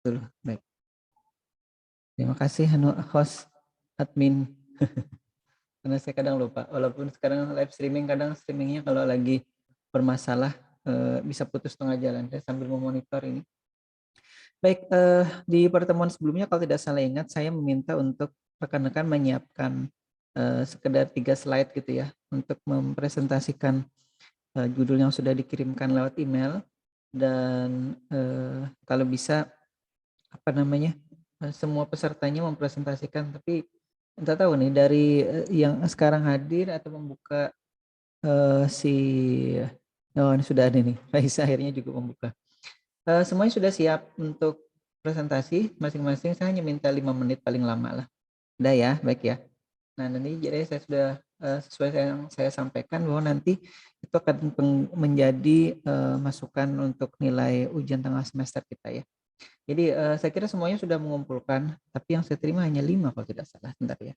betul. Baik. Terima kasih host admin. Karena saya kadang lupa, walaupun sekarang live streaming kadang streamingnya kalau lagi bermasalah bisa putus tengah jalan. Saya sambil memonitor ini. Baik, di pertemuan sebelumnya kalau tidak salah ingat saya meminta untuk rekan-rekan menyiapkan sekedar 3 slide gitu ya untuk mempresentasikan judul yang sudah dikirimkan lewat email dan kalau bisa apa namanya semua pesertanya mempresentasikan, tapi entah tahu nih dari yang sekarang hadir atau membuka si ini sudah ada nih Raisa akhirnya juga membuka. Semuanya sudah siap untuk presentasi masing-masing. Saya hanya minta 5 menit paling lama lah. Udah ya, baik ya. Nah, nanti jadi saya sudah sesuai yang saya sampaikan bahwa nanti itu akan menjadi masukan untuk nilai ujian tengah semester kita ya. Jadi saya kira semuanya sudah mengumpulkan, tapi yang saya terima hanya 5 kalau tidak salah. Sebentar ya.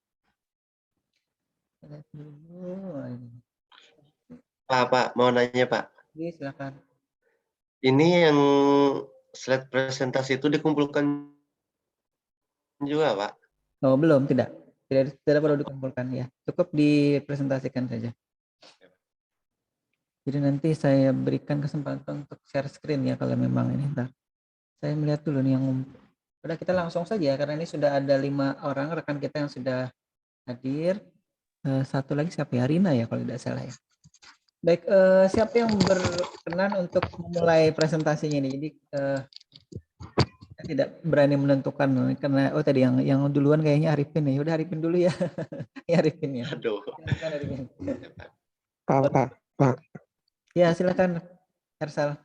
Pak, mau nanya Pak. Oke, silakan. Ini yang slide presentasi itu dikumpulkan juga Pak? Oh, belum, tidak perlu dikumpulkan ya. Cukup dipresentasikan saja. Jadi nanti saya berikan kesempatan untuk share screen ya kalau memang ini. Ntar saya melihat dulu nih yang udah kita langsung saja karena ini sudah ada 5 orang rekan kita yang sudah hadir. Satu lagi siapa ya? Rina ya kalau tidak salah ya. Baik, siapa yang berkenan untuk memulai presentasinya ini? Jadi saya tidak berani menentukan karena tadi yang duluan kayaknya Arifin ya. Udah Arifin dulu ya. Ya Arifin ya. Aduh. Silakan Arifin. Pak. Ya silakan Ersal.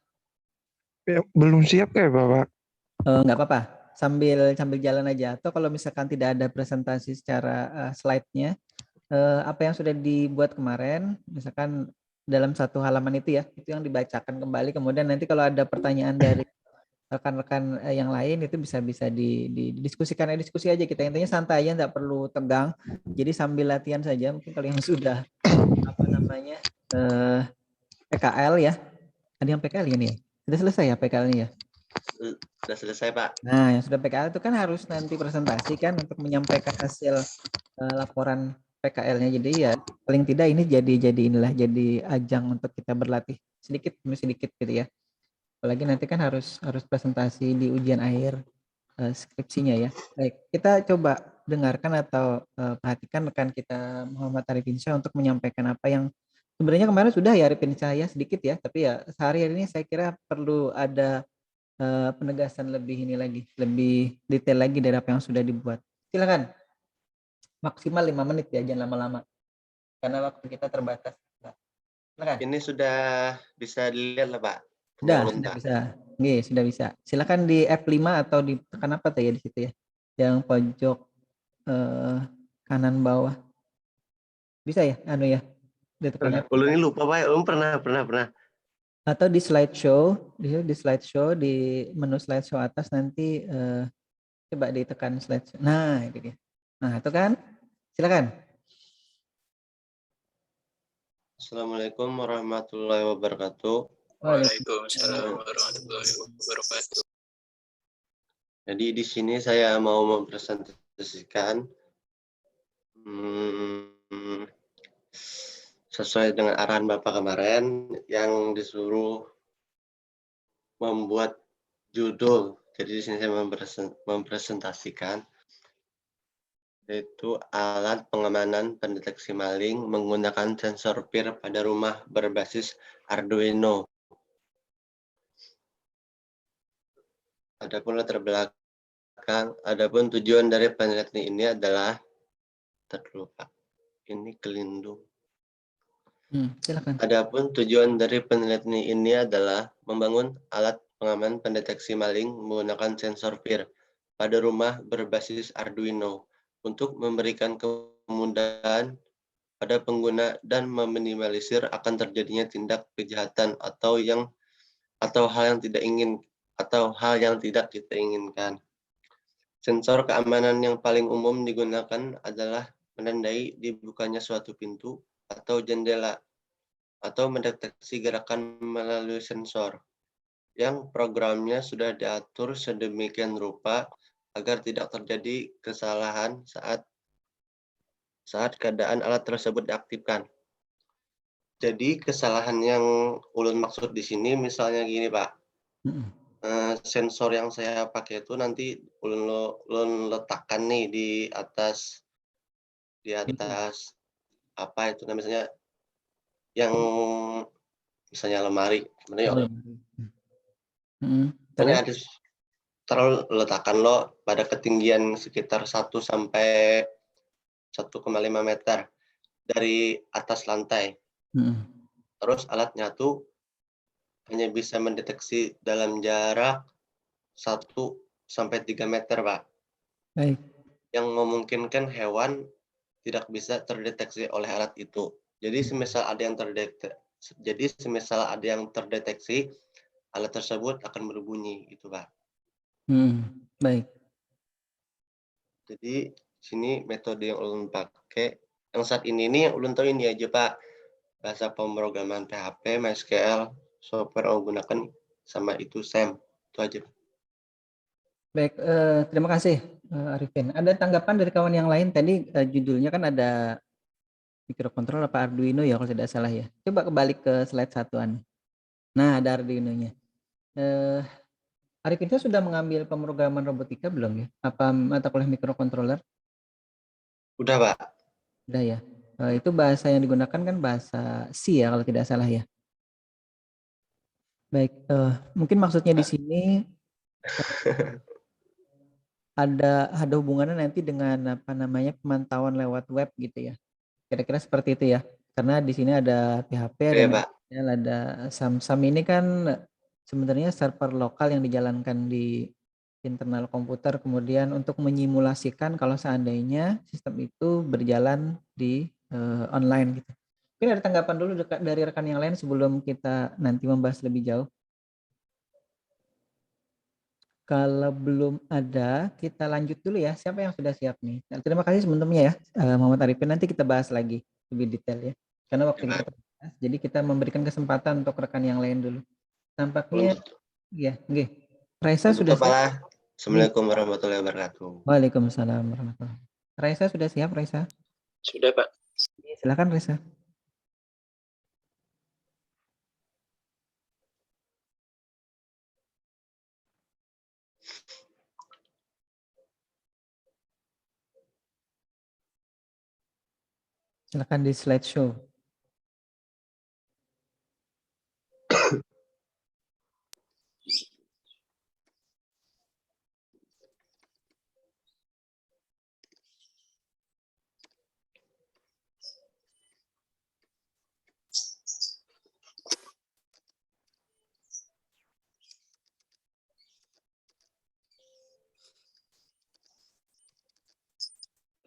Ya, belum siap kayak Bapak. Nggak apa-apa. Sambil jalan aja. Atau kalau misalkan tidak ada presentasi secara slide-nya, apa yang sudah dibuat kemarin, misalkan dalam satu halaman itu ya, itu yang dibacakan kembali. Kemudian nanti kalau ada pertanyaan dari rekan-rekan yang lain itu bisa didiskusikan, diskusi aja kita. Intinya santai aja, nggak perlu tegang. Jadi sambil latihan saja. Mungkin kalau yang sudah apa namanya PKL ya, ada yang PKL ini ya? Sudah selesai ya PKL-nya ya? Sudah selesai Pak. Nah, yang sudah PKL itu kan harus nanti presentasi kan untuk menyampaikan hasil laporan PKL-nya. Jadi ya paling tidak ini jadi ajang untuk kita berlatih sedikit demi sedikit gitu ya. Apalagi nanti kan harus presentasi di ujian akhir skripsinya ya. Baik, kita coba dengarkan atau perhatikan rekan kita Muhammad Arifin untuk menyampaikan apa yang sebenarnya kemarin sudah ya Arifin ya sedikit ya, tapi ya sehari-hari ini saya kira perlu ada penegasan lebih ini lagi, lebih detail lagi dari apa yang sudah dibuat. Silakan. Maksimal 5 menit ya, jangan lama-lama. Karena waktu kita terbatas. Silakan. Ini sudah bisa dilihat lah Pak. Sudah bisa. Oke, sudah bisa. Silakan di F5 atau ditekan apa tuh ya di situ ya. Yang pojok kanan bawah. Bisa ya? Anu ya. Ditekan F5. Ini lupa Pak. Pernah. Atau di slideshow, di menu slideshow atas nanti coba ditekan slideshow. Nah, itu dia. Nah, itu kan. Silakan. Assalamualaikum warahmatullahi wabarakatuh. Waalaikumsalam warahmatullahi wabarakatuh. Jadi di sini saya mau mempresentasikan sesuai dengan arahan Bapak kemarin yang disuruh membuat judul. Jadi di sini saya mempresentasikan yaitu alat pengamanan pendeteksi maling menggunakan sensor PIR pada rumah berbasis Arduino. Adapun latar belakang, adapun tujuan dari penelitian ini adalah terlupa. Ini kelindung. Silakan. Adapun tujuan dari penelitian ini adalah membangun alat pengaman pendeteksi maling menggunakan sensor PIR pada rumah berbasis Arduino untuk memberikan kemudahan pada pengguna dan meminimalisir akan terjadinya tindak kejahatan atau hal yang tidak kita inginkan. Sensor keamanan yang paling umum digunakan adalah menandai dibukanya suatu pintu atau jendela atau mendeteksi gerakan melalui sensor. yang programnya sudah diatur sedemikian rupa agar tidak terjadi kesalahan saat keadaan alat tersebut diaktifkan. Jadi kesalahan yang ulun maksud di sini misalnya gini Pak, Mm-mm. sensor yang saya pakai itu nanti ulun letakkan nih di atas apa itu namanya, misalnya yang misalnya lemari, sebenarnya Oh, mm-mm. pokoknya Terus? ada taruh letakkan lo pada ketinggian sekitar 1 sampai 1,5 meter dari atas lantai. Mm-mm. Terus alatnya tuh hanya bisa mendeteksi dalam jarak 1 sampai 3 meter, Pak. Baik. Yang memungkinkan hewan tidak bisa terdeteksi oleh alat itu. Jadi semisal ada yang terdeteksi, alat tersebut akan berbunyi gitu, Pak. Baik. Jadi sini metode yang ulun pakai yang saat ini nih yang ulun tahu ini aja, Pak. Bahasa pemrograman PHP, MySQL, software yang menggunakan sama itu SAM. Itu aja. Baik, terima kasih Arifin. Ada tanggapan dari kawan yang lain tadi, judulnya kan ada microcontroller apa Arduino ya kalau tidak salah ya. Coba kebalik ke slide satuan. Nah, ada Arduino-nya. Eh, Arifin sudah mengambil pemrograman robotika belum ya? Apa mata kuliah microcontroller? Udah, Pak. Udah ya. Itu bahasa yang digunakan kan bahasa C ya kalau tidak salah ya. Baik, mungkin maksudnya di sini ada hubungannya nanti dengan apa namanya pemantauan lewat web gitu ya. Kira-kira seperti itu ya. Karena di sini ada PHP, ada Oke, Pak. MySQL, ada SAM ini kan sebenarnya server lokal yang dijalankan di internal komputer, kemudian untuk menyimulasikan kalau seandainya sistem itu berjalan di online gitu. Mungkin ada tanggapan dulu dari rekan yang lain sebelum kita nanti membahas lebih jauh. Kalau belum ada, kita lanjut dulu ya. Siapa yang sudah siap nih? Nah, terima kasih teman-temannya ya, Muhammad Arifin. Nanti kita bahas lagi lebih detail ya. Karena waktu Ya, kita Pak. terbatas, jadi kita memberikan kesempatan untuk rekan yang lain dulu. Ulun Tampaknya, tutup. ya, oke. Raisa Ulun sudah tutup, siap? Pak. Oke. Assalamualaikum warahmatullahi wabarakatuh. Waalaikumsalam warahmatullahi wabarakatuh. Raisa sudah siap, Raisa? Sudah, Pak. Silakan, Raisa. Silakan di slideshow.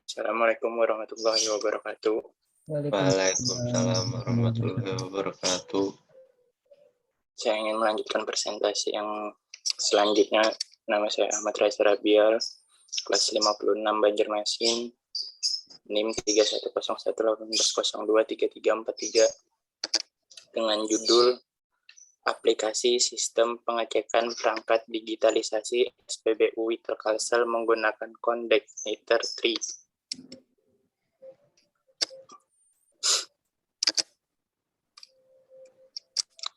Assalamualaikum warahmatullahi wabarakatuh. Waalaikumsalam warahmatullahi wabarakatuh. Saya ingin melanjutkan presentasi yang selanjutnya. Nama saya Ahmad Raisa Rabial, kelas 56 Banjarmasin, NIM 310118023343, dengan judul Aplikasi Sistem Pengecekan Perangkat Digitalisasi SPBU Telkomsel menggunakan Connector 3.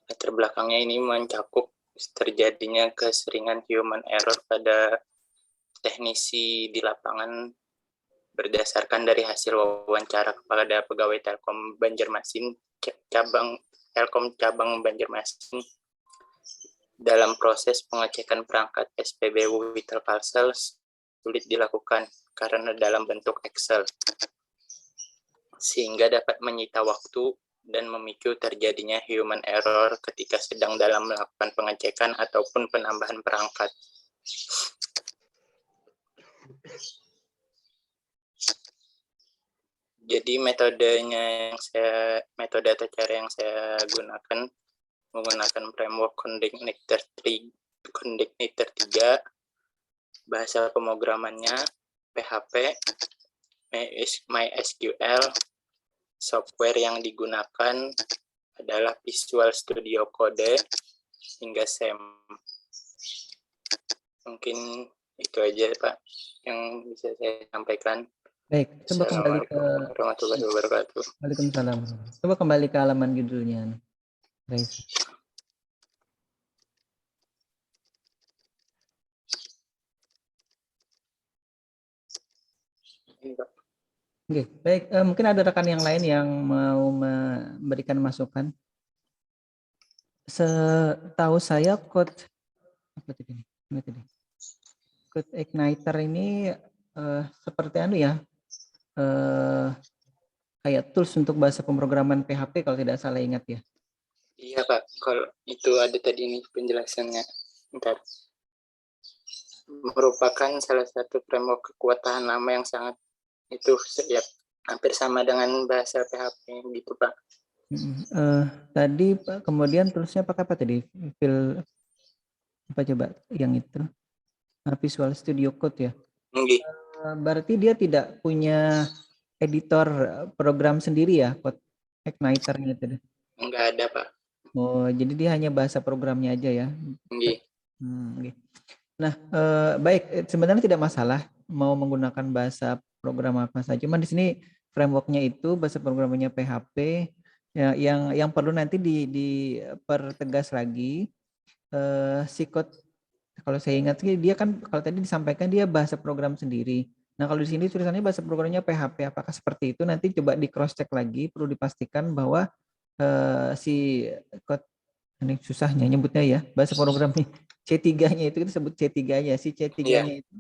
Latar belakangnya ini mencakup terjadinya keseringan human error pada teknisi di lapangan berdasarkan dari hasil wawancara kepada pegawai Telkom Banjarmasin, Telkom cabang Banjarmasin dalam proses pengecekan perangkat SPBU Telkomsel sulit dilakukan karena dalam bentuk Excel, sehingga dapat menyita waktu dan memicu terjadinya human error ketika sedang dalam melakukan pengecekan ataupun penambahan perangkat. Jadi metode atau cara yang saya gunakan menggunakan framework Connector 3, bahasa pemrogramannya PHP, MySQL, software yang digunakan adalah Visual Studio Code, hingga SEM. Mungkin itu aja Pak yang bisa saya sampaikan. Baik, coba kembali ke Assalamualaikum warahmatullahi wabarakatuh. Waalaikumsalam. Coba kembali ke halaman judulnya. Raisa. Ini, Pak. Oke, baik. Mungkin ada rekan yang lain yang mau memberikan masukan. Setahu saya code apa tadi? Ini tadi. Code Igniter ini seperti ya, kayak tools untuk bahasa pemrograman PHP kalau tidak salah ingat ya. Iya Pak, kalau itu ada tadi ini penjelasannya. Bentar. Merupakan salah satu framework kekuatan lama yang sangat itu ya, hampir sama dengan bahasa PHP gitu Pak. Tadi Pak, kemudian toolsnya pakai apa tadi? Apa coba yang itu? Visual Studio Code ya. Berarti dia tidak punya editor program sendiri ya, Code Igniter-nya itu? Enggak ada Pak. Oh, jadi dia hanya bahasa programnya aja ya? Okay. Okay. Nah, baik, sebenarnya tidak masalah mau menggunakan bahasa program apa saja. Cuman di sini framework-nya itu bahasa programnya PHP ya, yang perlu nanti dipertegas lagi si code. Kalau saya ingat sih dia kan kalau tadi disampaikan dia bahasa program sendiri. Nah, kalau di sini tulisannya bahasa programnya PHP, apakah seperti itu? Nanti coba di cross check lagi, perlu dipastikan bahwa si code ini susahnya nyebutnya ya, bahasa program nih C3-nya itu kita sebut C3-nya, si C3-nya itu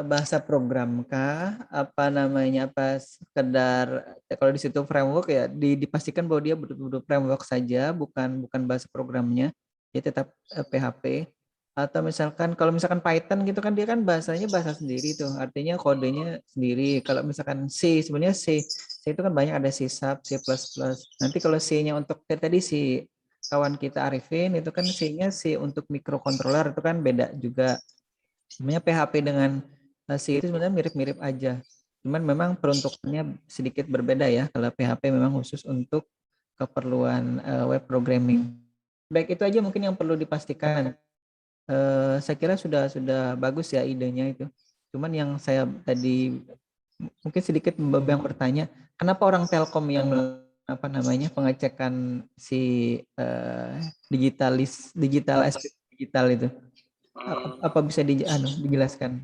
bahasa program kah, apa namanya, apa sekedar kalau di situ framework ya dipastikan bahwa dia betul-betul framework saja, bukan bahasa programnya, ya tetap PHP. Atau misalkan kalau misalkan Python gitu kan dia kan bahasanya bahasa sendiri tuh, artinya kodenya sendiri. Kalau misalkan C, sebenarnya C itu kan banyak, ada C#, C++. Nanti kalau C-nya untuk tadi si kawan kita Arifin itu kan C-nya C untuk microcontroller, itu kan beda juga. Sebenarnya PHP dengan C itu sebenarnya mirip-mirip aja. Cuman memang peruntukannya sedikit berbeda ya. Kalau PHP memang khusus untuk keperluan web programming. Baik, itu aja mungkin yang perlu dipastikan. Saya kira sudah bagus ya idenya itu. Cuman yang saya tadi mungkin sedikit yang bertanya, kenapa orang Telkom yang apa namanya pengecekan si digital aspek digital itu? Apa bisa dijelaskan?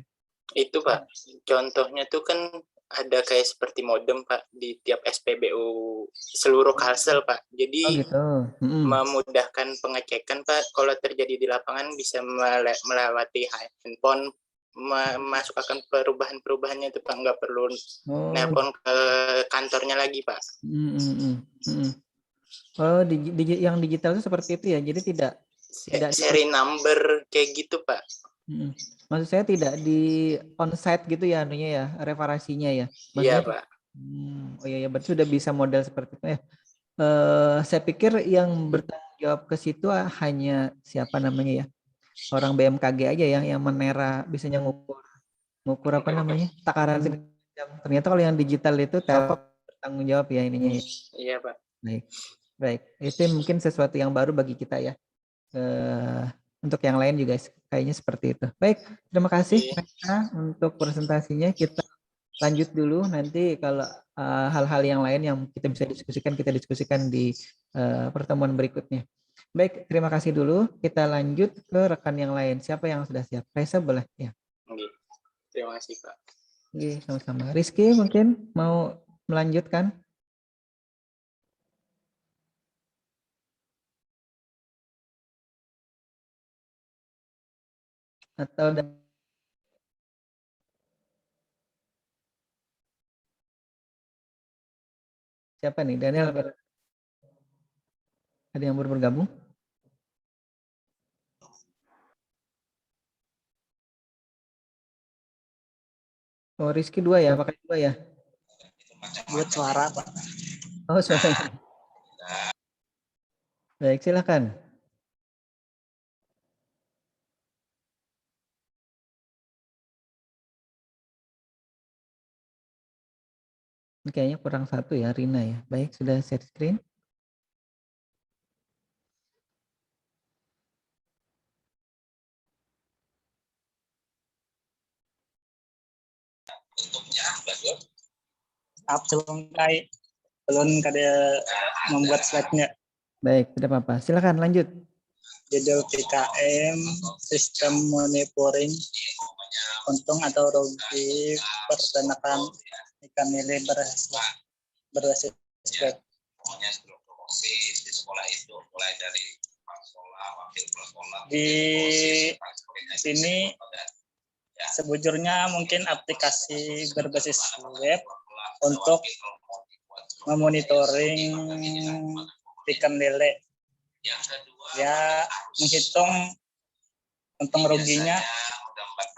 Itu Pak, contohnya tuh kan ada kayak seperti modem Pak di tiap SPBU seluruh Kalsel Pak. Jadi gitu. memudahkan pengecekan Pak. Kalau terjadi di lapangan bisa melewati handphone, memasukkan perubahan-perubahannya itu Pak, nggak perlu nelpon ke kantornya lagi Pak. Oh, yang digital itu seperti itu ya, jadi tidak seri number kayak gitu Pak. Maksud saya tidak di onsite gitu ya, anunya ya, reparasinya ya. Iya Pak. Oh iya, berarti sudah bisa model seperti itu ya. Saya pikir yang bertanggung jawab ke situ hanya siapa namanya ya, orang BMKG aja ya, yang menera bisanya ngukur apa namanya, takaran segala macam. Ternyata kalau yang digital itu Telkom bertanggung jawab ya ininya. Iya Pak. Baik. Itu mungkin sesuatu yang baru bagi kita ya. Untuk yang lain juga kayaknya seperti itu. Baik, terima kasih untuk presentasinya. Kita lanjut dulu nanti kalau hal-hal yang lain yang kita bisa diskusikan di pertemuan berikutnya. Baik, terima kasih dulu. Kita lanjut ke rekan yang lain. Siapa yang sudah siap? Raisa boleh ya. Terima kasih Pak. Oke, sama-sama. Rizky mungkin mau melanjutkan? Atau siapa nih? Daniel, ada yang baru bergabung? Oh, Rizky 2 ya, pakai 2 ya? Buat suara Pak. Oh, suara. Baik, silakan. Kayaknya kurang satu ya, Rina ya. Baik, sudah share screen. belum kai belum kada membuat slide-nya. Baik, tidak apa-apa. Silakan lanjut. Judul PKM sistem monitoring untung atau rugi peternakan ikan lele berbasis web. Di sini sebujurnya mungkin aplikasi berbasis web untuk memonitoring ikan lele, ya menghitung untung ruginya,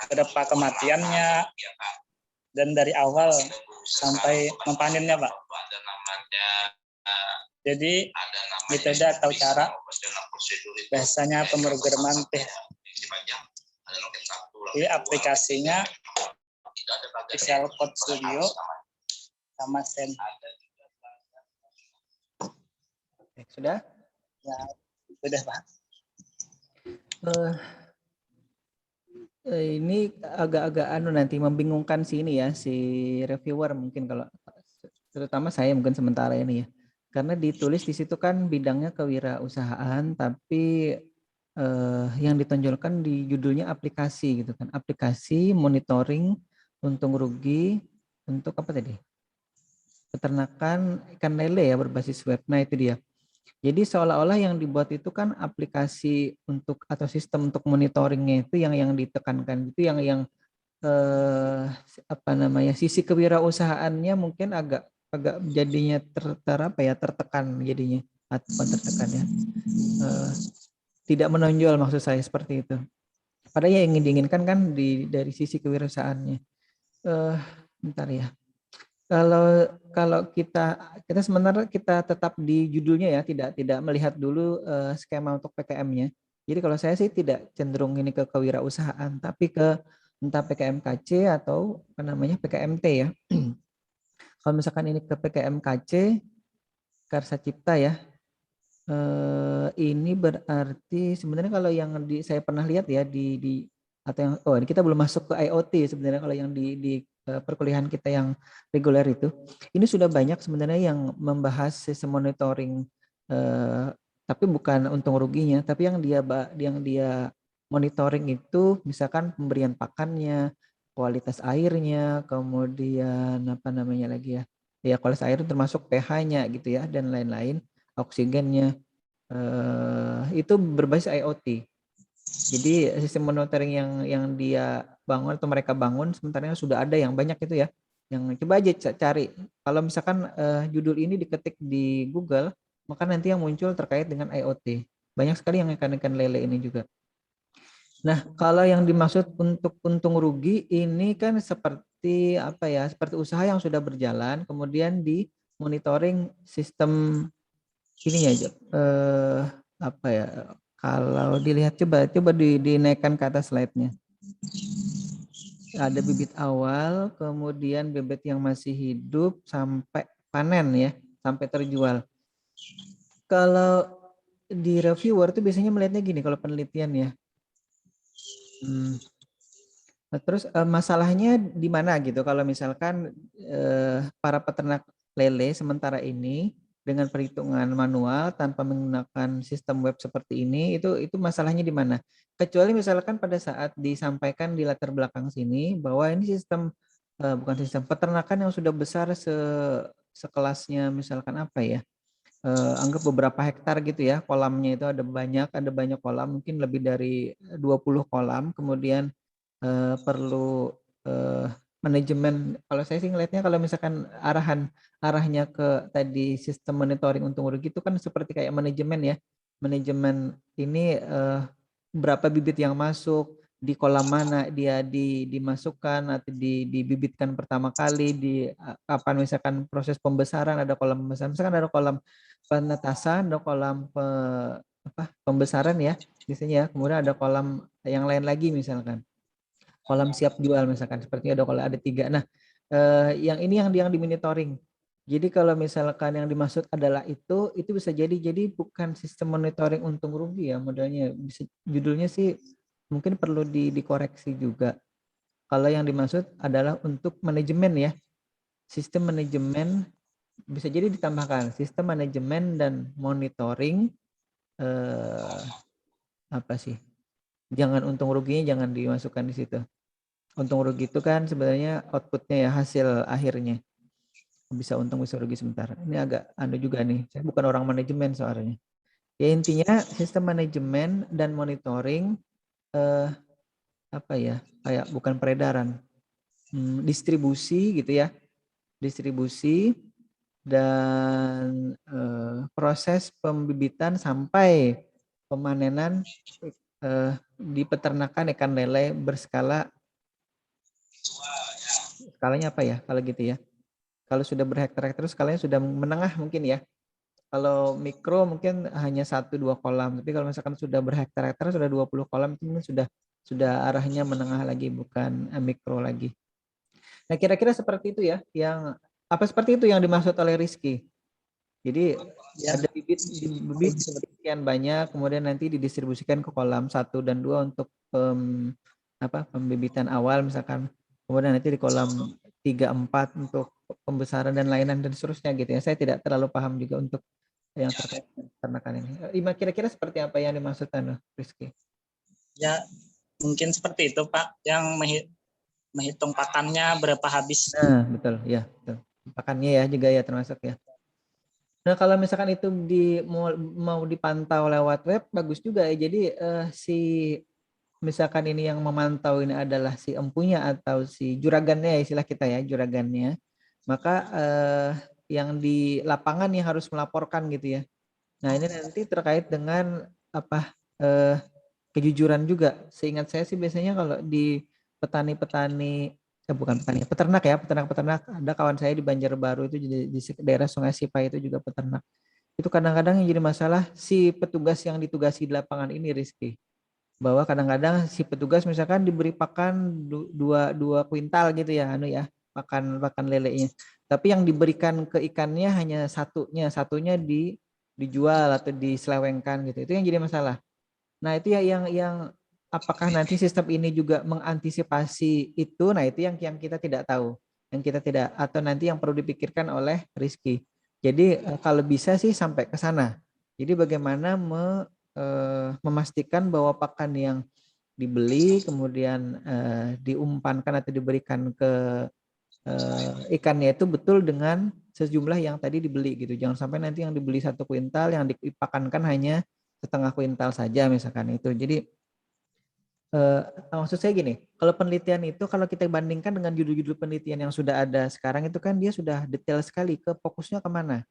berapa kematiannya, dan dari awal sampai mempanennya, Pak. Jadi kita udah tahu cara biasanya pemrograman teh. Di aplikasinya Visual Code Studio sama Sen. Sudah? Ya, sudah, Pak. Ini agak-agak nanti membingungkan si ini ya, si reviewer mungkin, kalau terutama saya mungkin sementara ini ya. Karena ditulis di situ kan bidangnya kewirausahaan, tapi yang ditonjolkan di judulnya aplikasi gitu kan. Aplikasi monitoring untung rugi untuk apa tadi? Peternakan ikan lele ya berbasis web. Nah, itu dia. Jadi seolah-olah yang dibuat itu kan aplikasi untuk atau sistem untuk monitoringnya itu yang ditekankan itu yang apa namanya, sisi kewirausahaannya mungkin agak jadinya tertekan jadinya, atau bukan tertekan ya, tidak menonjol maksud saya seperti itu. Padahal yang ingin diinginkan kan dari sisi kewirausahaannya. Bentar ya. Kalau kita sebenarnya kita tetap di judulnya ya, tidak melihat dulu skema untuk PKM-nya. Jadi kalau saya sih tidak cenderung ini ke kewirausahaan, tapi ke entah PKMKC atau apa namanya PKMT ya. Kalau misalkan ini ke PKMKC Karsa Cipta ya, ini berarti sebenarnya kalau yang saya pernah lihat ya di atau yang kita belum masuk ke IoT sebenarnya, kalau yang di perkuliahan kita yang reguler itu, ini sudah banyak sebenarnya yang membahas sistem monitoring, tapi bukan untung ruginya, tapi yang dia monitoring itu misalkan pemberian pakannya, kualitas airnya, kemudian apa namanya lagi ya kualitas air termasuk pH-nya gitu ya, dan lain-lain, oksigennya, itu berbasis IoT. Jadi sistem monitoring yang dia bangun atau mereka bangun sementara sudah ada yang banyak itu ya. Yang coba aja cari. Kalau misalkan judul ini diketik di Google, maka nanti yang muncul terkait dengan IoT. Banyak sekali yang ikan-ikan lele ini juga. Nah, kalau yang dimaksud untuk untung rugi ini kan seperti apa ya? Seperti usaha yang sudah berjalan, kemudian di monitoring sistem ininya aja. Apa ya? Kalau dilihat coba dinaikkan ke atas slide-nya. Ada bibit awal, kemudian bebek yang masih hidup sampai panen ya, sampai terjual. Kalau di reviewer tuh biasanya melihatnya gini kalau penelitian ya. Nah, terus masalahnya di mana gitu kalau misalkan para peternak lele sementara ini dengan perhitungan manual tanpa menggunakan sistem web seperti ini, itu masalahnya di mana? Kecuali misalkan pada saat disampaikan di latar belakang sini bahwa ini sistem bukan sistem peternakan yang sudah besar sekelasnya misalkan apa ya? Anggap beberapa hektar gitu ya, kolamnya itu ada banyak kolam, mungkin lebih dari 20 kolam, kemudian perlu manajemen. Kalau saya sih ngelihatnya kalau misalkan arahnya ke tadi sistem monitoring untung rugi itu kan seperti kayak manajemen ini, berapa bibit yang masuk di kolam mana dia dimasukkan atau dibibitkan pertama kali, di kapan misalkan proses pembesaran, ada kolam pembesaran misalkan ada kolam penetasan, ada kolam pembesaran ya biasanya ya, kemudian ada kolam yang lain lagi misalkan kolam siap jual misalkan, seperti ada kalau ada 3. Nah, yang ini yang dimonitoring. Jadi kalau misalkan yang dimaksud adalah itu bisa jadi bukan sistem monitoring untung rugi ya modelnya. Judulnya sih mungkin perlu dikoreksi juga. Kalau yang dimaksud adalah untuk manajemen ya. sistem manajemen bisa jadi ditambahkan sistem manajemen dan monitoring apa sih? Jangan untung ruginya jangan dimasukkan di situ. Untung rugi itu kan sebenarnya outputnya ya, hasil akhirnya. Bisa untung bisa rugi sebentar. Ini agak juga nih. Saya bukan orang manajemen soalnya. Ya intinya sistem manajemen dan monitoring apa ya? Kayak bukan peredaran. Distribusi gitu ya. Distribusi dan proses pembibitan sampai pemanenan di peternakan ikan lele berskala, skalanya apa ya kalau gitu ya, kalau sudah berhektar-hektar skalanya sudah menengah mungkin ya, kalau mikro mungkin hanya 1-2 kolam, tapi kalau misalkan sudah berhektar-hektar sudah 20 kolam itu mungkin sudah arahnya menengah lagi, bukan mikro lagi. Nah kira-kira seperti itu ya, yang apa seperti itu yang dimaksud oleh Rizky. Jadi Ya, ada bibit sekian banyak, kemudian nanti didistribusikan ke kolam 1 dan 2 untuk pembibitan awal misalkan, kemudian nanti di kolam 3, 4 untuk pembesaran dan layanan dan seterusnya gitu ya. Saya tidak terlalu paham juga untuk yang terkait dengan peternakan ini. Kira-kira seperti apa yang dimaksud Rizky? ya mungkin seperti itu Pak, yang menghitung pakannya berapa habis. Nah betul ya, betul. Pakannya ya juga ya termasuk ya. Nah kalau misalkan itu mau dipantau lewat web bagus juga ya. Jadi misalkan ini yang memantau ini adalah si empunya atau si juragannya ya, istilah kita ya, juragannya, maka yang di lapangan yang harus melaporkan gitu ya. Nah ini nanti terkait dengan apa kejujuran juga. Seingat saya sih biasanya kalau di petani-petani bukan petani, peternak ya, peternak-peternak, ada kawan saya di Banjarbaru itu di daerah Sungai Sipai itu juga peternak. Itu kadang-kadang yang jadi masalah si petugas yang ditugasi di lapangan ini, Rizky, bahwa kadang-kadang si petugas misalkan diberi pakan dua kuintal gitu ya, pakan lelenya, tapi yang diberikan ke ikannya hanya satunya dijual atau diselewengkan gitu. Itu yang jadi masalah. Nah itu ya yang apakah nanti sistem ini juga mengantisipasi itu? Nah itu yang kita tidak tahu, yang kita tidak, atau nanti yang perlu dipikirkan oleh Rizky. Jadi kalau bisa sih sampai ke sana. Jadi bagaimana memastikan bahwa pakan yang dibeli kemudian diumpankan atau diberikan ke ikannya itu betul dengan sejumlah yang tadi dibeli gitu. Jangan sampai nanti yang dibeli 1 kuintal yang dipakankan hanya setengah kuintal saja misalkan itu. Jadi maksud saya gini, kalau penelitian itu kalau kita bandingkan dengan judul-judul penelitian yang sudah ada sekarang itu kan dia sudah detail sekali ke fokusnya kemana.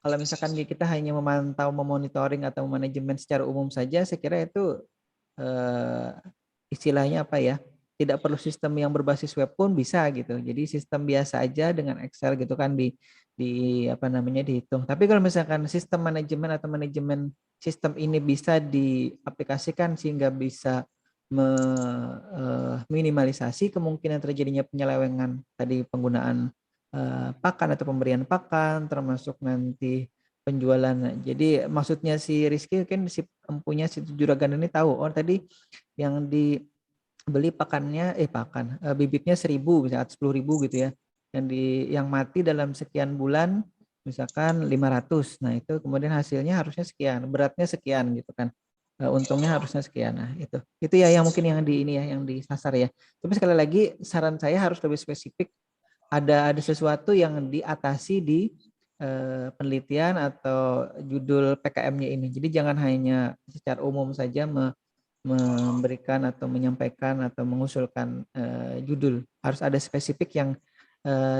Kalau misalkan kita hanya memantau, memonitoring atau manajemen secara umum saja, saya kira itu istilahnya apa ya, tidak perlu sistem yang berbasis web pun bisa gitu. Jadi sistem biasa aja dengan Excel gitu kan di apa namanya dihitung. Tapi kalau misalkan sistem manajemen atau manajemen sistem ini bisa diaplikasikan sehingga bisa meminimalisasi kemungkinan terjadinya penyelewengan tadi, penggunaan pakan atau pemberian pakan, termasuk nanti penjualan. Jadi maksudnya si Rizky kan si empunya si juragan ini tahu, oh tadi yang dibeli pakannya bibitnya 1.000 misalnya 10.000 gitu ya, yang mati dalam sekian bulan misalkan 500. Nah itu kemudian hasilnya harusnya sekian, beratnya sekian gitu kan, untungnya harusnya sekian. Nah itu ya yang mungkin yang di ini ya, yang disasar ya. Tapi sekali lagi saran saya harus lebih spesifik, ada sesuatu yang diatasi di penelitian atau judul PKM-nya ini. Jadi jangan hanya secara umum saja memberikan atau menyampaikan atau mengusulkan judul. Harus ada spesifik yang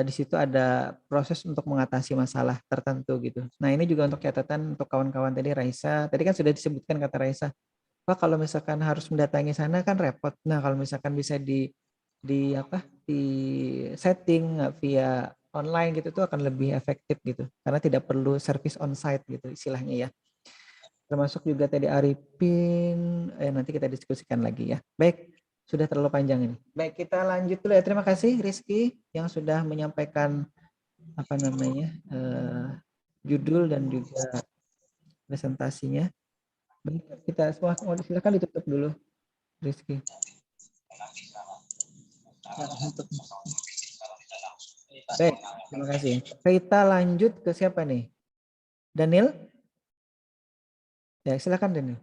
di situ ada proses untuk mengatasi masalah tertentu gitu. Nah ini juga untuk catatan untuk kawan-kawan tadi, Raisa. Tadi kan sudah disebutkan kata Raisa, Pak kalau misalkan harus mendatangi sana kan repot. Nah kalau misalkan bisa di setting via online gitu tuh akan lebih efektif gitu, karena tidak perlu service on site gitu istilahnya ya. Termasuk juga tadi Arifin, nanti kita diskusikan lagi ya. Baik, sudah terlalu panjang ini. Baik, kita lanjut dulu ya. Terima kasih Rizky yang sudah menyampaikan judul dan juga presentasinya. Baik, kita semua silakan ditutup dulu Rizky. Pak. Baik, terima kasih. Kita lanjut ke siapa nih? Daniel? Ya, silakan Daniel.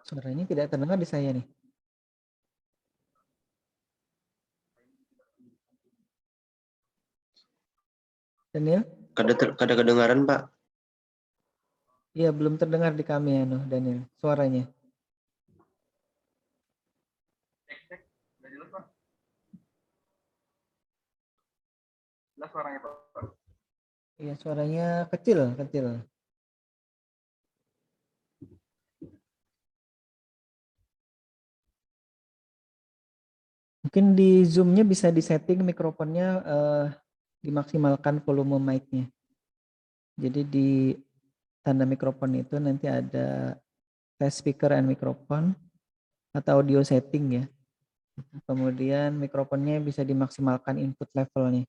Suaranya tidak terdengar di saya nih. Daniel? Kada kedengaran, Pak. Iya, belum terdengar di kami Daniel, suaranya. Iya, suaranya kecil. Mungkin di Zoom-nya bisa disetting mikrofonnya dimaksimalkan volume mic-nya. Jadi di tanda mikrofon itu nanti ada test speaker and microphone atau audio setting ya. Kemudian mikrofonnya bisa dimaksimalkan input levelnya.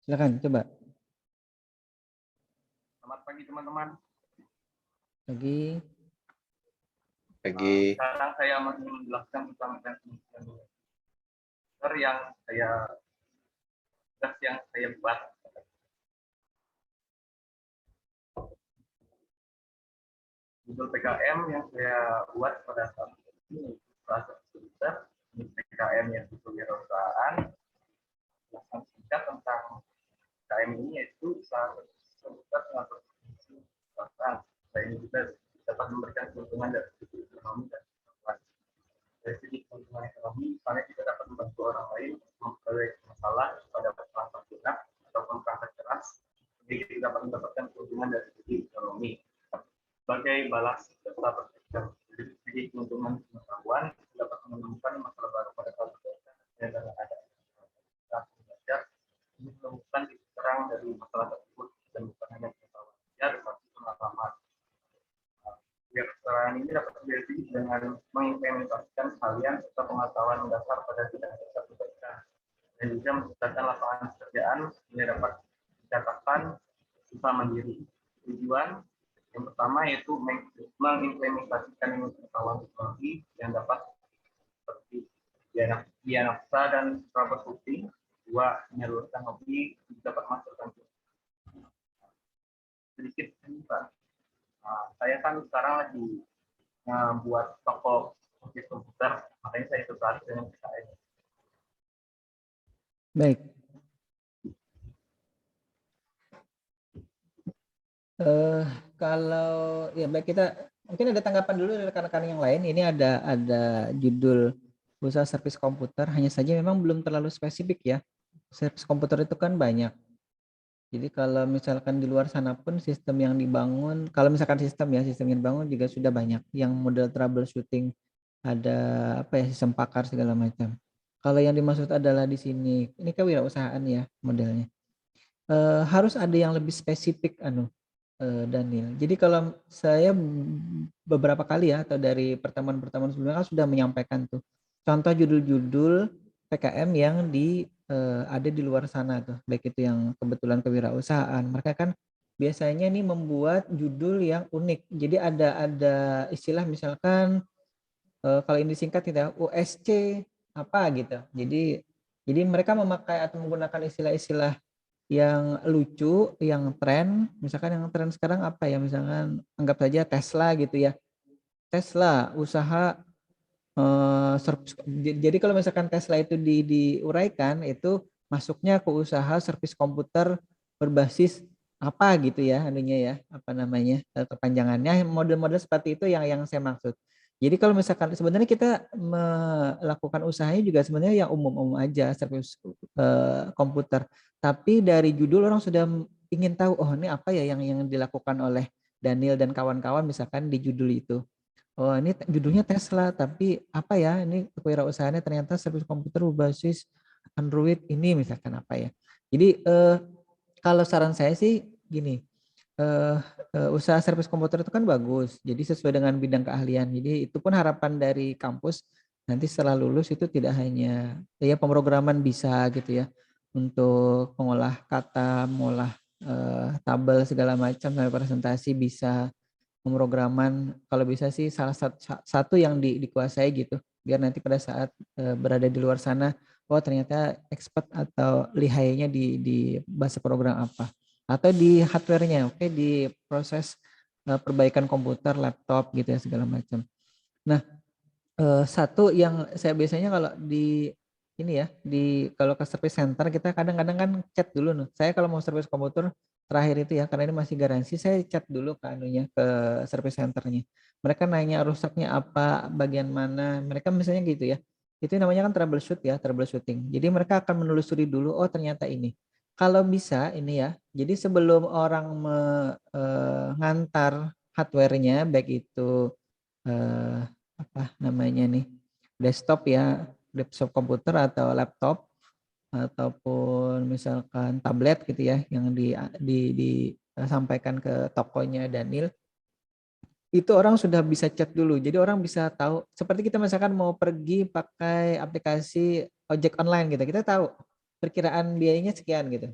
Silakan coba. Selamat pagi teman-teman. Pagi. Sekarang saya masih menjelaskan tentang transmission yang saya buat. Judul PKM yang saya buat pada saat ini bahasa komputer, PKM yang kewirausahaan. Penjelasan singkat tentang PKM ini yaitu usaha komputer mengatur bahasa. Selain itu juga dapat memberikan keuntungan dari segi ekonomi dan kesehatan. Dari segi keuntungan ekonomi, misalnya kita dapat membantu orang lain memperoleh masalah pada perangkat lunak ataupun perangkat keras, jadi kita dapat mendapatkan keuntungan dari segi ekonomi. Sebagai balas jasa berpikir, dari segi keuntungan pengetahuan, kita dapat menemukan masalah baru pada saat belajar dan ada. Belajar ini menemukan titik terang dari masalah tersebut dan bukan hanya pengetahuan saja, tetapi pengalaman. Keterangan ini dapat terjadi dengan mengimplementasikan sekalian serta pengetahuan dasar pada bidang jasa kebaikan dan juga menciptakan lapangan pekerjaan sehingga dapat dikatakan usaha mandiri. Tujuan yang pertama yaitu mengimplementasikan pengetahuan teknologi yang dapat seperti diagnosa dan troubleshooting. Dua, menyalurkan hobi dapat menghasilkan sedikit ini Pak. Saya kan sekarang lagi buat toko komputer, makanya saya tertarik dengan PKM. Baik. Kalau ya baik, kita mungkin ada tanggapan dulu dari rekan-rekan yang lain. Ini ada judul usaha servis komputer, hanya saja memang belum terlalu spesifik ya. Servis komputer itu kan banyak. Jadi kalau misalkan di luar sana pun sistem yang dibangun, kalau misalkan sistem yang dibangun juga sudah banyak yang model troubleshooting, ada apa ya, sistem pakar segala macam. Kalau yang dimaksud adalah di sini, ini kewirausahaan ya modelnya. Harus ada yang lebih spesifik Daniel. Jadi kalau saya beberapa kali ya atau dari pertemuan-pertemuan sebelumnya kan sudah menyampaikan tuh contoh judul-judul PKM yang ada di luar sana tuh, baik itu yang kebetulan kewirausahaan. Mereka kan biasanya nih membuat judul yang unik. Jadi ada istilah misalkan kalau ini singkat kita USC apa gitu. Jadi mereka memakai atau menggunakan istilah-istilah yang lucu, yang tren. Misalkan yang tren sekarang apa ya? Misalkan anggap saja Tesla gitu ya. Tesla usaha jadi kalau misalkan Tesla itu diuraikan itu masuknya ke usaha servis komputer berbasis apa gitu ya, anunya ya, apa namanya, kepanjangannya, model-model seperti itu yang saya maksud. Jadi kalau misalkan sebenarnya kita melakukan usahanya juga sebenarnya yang umum-umum aja, servis komputer. Tapi dari judul orang sudah ingin tahu, oh ini apa ya yang dilakukan oleh Daniel dan kawan-kawan misalkan di judul itu. Oh ini judulnya Tesla, tapi apa ya ini kewirausahaannya ternyata servis komputer berbasis Android ini misalkan apa ya. Jadi kalau saran saya sih gini, usaha servis komputer itu kan bagus, jadi sesuai dengan bidang keahlian. Jadi itu pun harapan dari kampus nanti setelah lulus itu tidak hanya ya pemrograman bisa gitu ya, untuk mengolah kata, mengolah tabel segala macam sampai presentasi bisa, pemrograman kalau bisa sih salah satu yang dikuasai gitu, biar nanti pada saat berada di luar sana, oh ternyata expert atau lihainya di bahasa program apa. Atau di hardware-nya, oke, di proses perbaikan komputer, laptop gitu ya segala macam. Nah, satu yang saya biasanya kalau di ini ya, kalau ke service center kita kadang-kadang kan chat dulu nih. Saya kalau mau service komputer terakhir itu ya, karena ini masih garansi, saya chat dulu ke anunya, ke service centernya. Mereka nanya rusaknya apa, bagian mana, mereka misalnya gitu ya. Itu namanya kan troubleshoot ya, troubleshooting. Jadi mereka akan menelusuri dulu, oh ternyata ini. Kalau bisa ini ya, jadi sebelum orang mengantar hardware-nya, baik itu apa namanya nih, desktop ya, desktop komputer atau laptop, ataupun misalkan tablet gitu ya, yang disampaikan ke tokonya Daniel, itu orang sudah bisa cek dulu. Jadi orang bisa tahu, seperti kita misalkan mau pergi pakai aplikasi ojek online gitu, kita tahu perkiraan biayanya sekian gitu.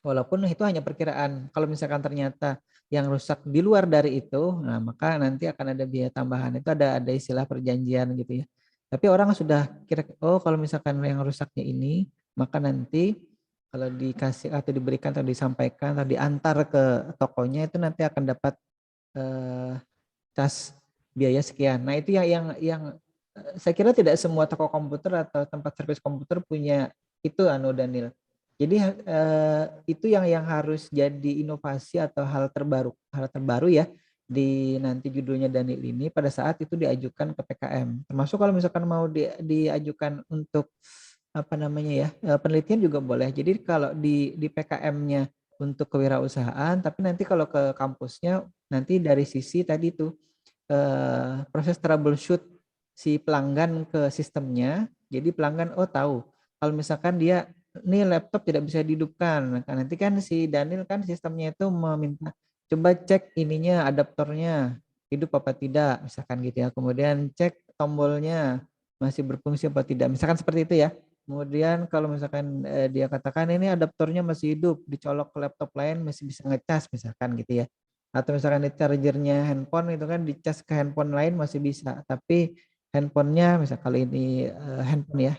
Walaupun itu hanya perkiraan. Kalau misalkan ternyata yang rusak di luar dari itu, nah maka nanti akan ada biaya tambahan. Itu ada istilah perjanjian gitu ya. Tapi orang sudah kira, oh kalau misalkan yang rusaknya ini, maka nanti kalau dikasih atau diberikan atau disampaikan atau diantar ke tokonya itu nanti akan dapat cas biaya sekian. Nah itu yang saya kira tidak semua toko komputer atau tempat servis komputer punya itu Daniel. Jadi itu yang harus jadi inovasi atau hal terbaru ya di nanti judulnya Daniel ini pada saat itu diajukan ke PKM. Termasuk kalau misalkan mau diajukan untuk apa namanya ya, penelitian juga boleh. Jadi kalau di PKM-nya untuk kewirausahaan, tapi nanti kalau ke kampusnya nanti dari sisi tadi itu proses troubleshoot si pelanggan ke sistemnya. Jadi pelanggan tahu kalau misalkan dia ini laptop tidak bisa dihidupkan. Nah, nanti kan si Daniel kan sistemnya itu meminta coba cek ininya adaptornya hidup apa tidak misalkan gitu ya. Kemudian cek tombolnya masih berfungsi apa tidak. Misalkan seperti itu ya. Kemudian kalau misalkan dia katakan ini adaptornya masih hidup, dicolok ke laptop lain masih bisa ngecas misalkan gitu ya. Atau misalkan di chargernya handphone itu kan dicas ke handphone lain masih bisa, tapi handphonenya misal kali ini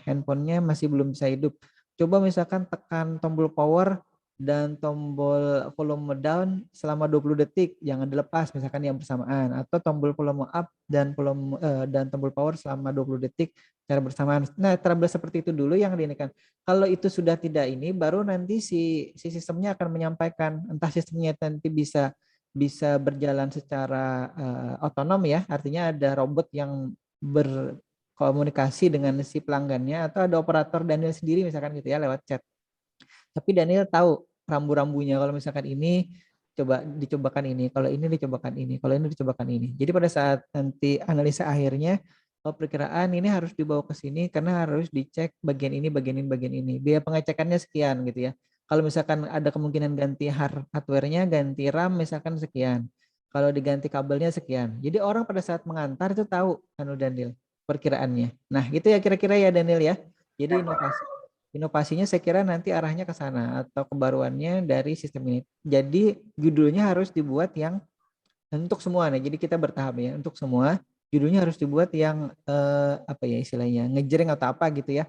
handphonenya masih belum bisa hidup. Coba misalkan tekan tombol power dan tombol volume down selama 20 detik, jangan dilepas misalkan yang bersamaan, atau tombol volume up dan tombol power selama 20 detik secara bersamaan. Nah, trouble seperti itu dulu yang diinikan. Kalau itu sudah tidak ini, baru nanti si sistemnya akan menyampaikan, entah sistemnya nanti bisa berjalan secara otonom ya, artinya ada robot yang berkomunikasi dengan si pelanggannya, atau ada operator Daniel sendiri misalkan gitu ya lewat chat. Tapi Daniel tahu rambu-rambunya, kalau misalkan ini coba dicobakan ini, kalau ini dicobakan ini, kalau ini dicobakan ini. Jadi pada saat nanti analisa akhirnya, perkiraan ini harus dibawa ke sini karena harus dicek bagian ini, bagian ini, bagian ini. Biaya pengecekannya sekian gitu ya. Kalau misalkan ada kemungkinan ganti hardware-nya, ganti RAM misalkan sekian. Kalau diganti kabelnya sekian. Jadi orang pada saat mengantar itu tahu Daniel perkiraannya. Nah, gitu ya kira-kira ya Daniel ya. Jadi inovasinya saya kira nanti arahnya ke sana atau kebaruannya dari sistem ini. Jadi judulnya harus dibuat yang untuk semua nih. Jadi kita bertahap ya untuk semua. Judulnya harus dibuat yang apa ya istilahnya ngejreng atau apa gitu ya.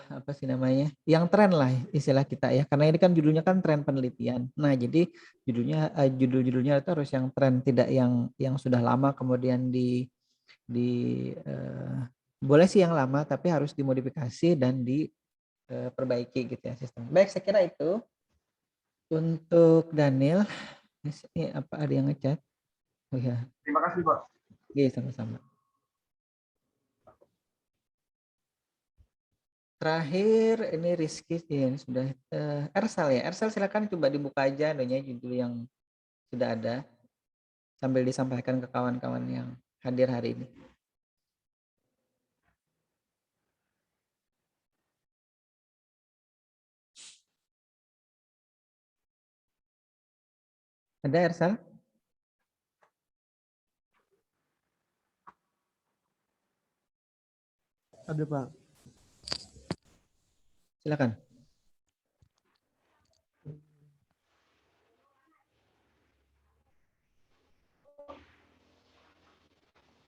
Apa sih namanya? Yang tren lah istilah kita ya. Karena ini kan judulnya kan tren penelitian. Nah, jadi judul-judulnya itu harus yang tren, tidak yang sudah lama kemudian boleh sih yang lama tapi harus dimodifikasi dan diperbaiki gitu ya sistem. Baik, saya kira itu untuk Daniel. Ini apa ada yang ngechat? Oh ya. Terima kasih Pak. Iya, sama-sama. Terakhir ini Rizky ya, ini sudah Ersal ya. Ersal silakan coba dibuka aja anunya judul yang sudah ada sambil disampaikan ke kawan-kawan yang hadir hari ini. Ada Ersal? Ada Pak. Silakan.